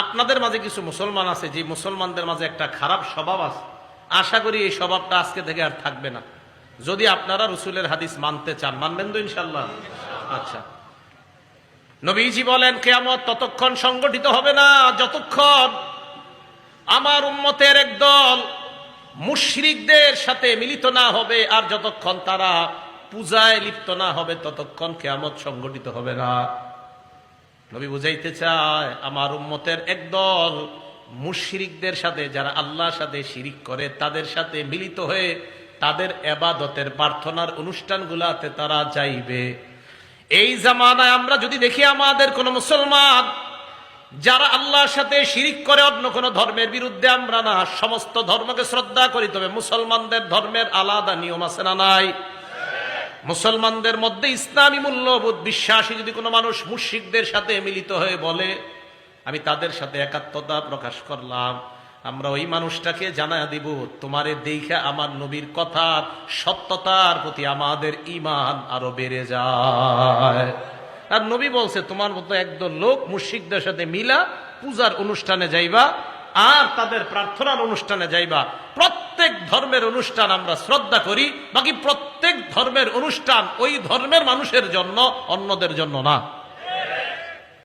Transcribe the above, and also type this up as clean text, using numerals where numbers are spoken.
আপনাদের মাঝে কিছু মুসলমান আছে, যে মুসলমানদের মাঝে একটা খারাপ স্বভাব আছে। আশা করি এই স্বভাবটা আজকে থেকে আর থাকবে না, যদি আপনারা রসুলের হাদিস মানতে চান। মানবেন তো ইনশাল্লাহ? আচ্ছা, নবীজি বলেন কিয়ামত ততক্ষণ সংগঠিত হবে না যতক্ষণ আমার উম্মতের একদল মুশরিকদের সাথে মিলিত না হবে, আর যতক্ষণ তারা পূজায় লিপ্ত না হবে ততক্ষণ কিয়ামত সংগঠিত হবে না। নবী বুঝাইতে চায় আমার উম্মতের একদল মুশরিকদের সাথে, যারা আল্লাহর সাথে শিরিক করে, তাদের সাথে মিলিত হয়ে তাদের ইবাদতের প্রার্থনার অনুষ্ঠানগুলাতে তারা যাইবে। এই জামানায় আমরা যদি দেখি আমাদের কোন মুসলমান যারা আল্লাহর সাথে শিরিক করে, অন্য কোন ধর্মের বিরুদ্ধে আমরা না, সমস্ত ধর্মকে শ্রদ্ধা করি, তবে মুসলমানদের ধর্মের আলাদা নিয়ম আছে না নাই? মুসলমানদের মধ্যে ইসলামী মূল্যবোধ বিশ্বাসী যদি কোনো মানুষ মুশরিকদের সাথে মিলিত হয়ে বলে আমি তাদের সাথে একাত্মতা প্রকাশ করলাম, আমরা ওই মানুষটাকে জানায় দিব তোমারে দেখে আমার নবীর কথার সত্যতার প্রতি আমাদের ঈমান আরো বেড়ে যায়। আর নবী বলছে তোমার মতো একদল লোক মুশরিকদের সাথে মিলা পূজার অনুষ্ঠানে যাইবা আর তাদের প্রার্থনার অনুষ্ঠানে যাইবা। প্রত্যেক ধর্মের অনুষ্ঠান আমরা শ্রদ্ধা করি, বাকি প্রত্যেক ধর্মের অনুষ্ঠান ওই ধর্মের মানুষের জন্য, অন্যদের জন্য না।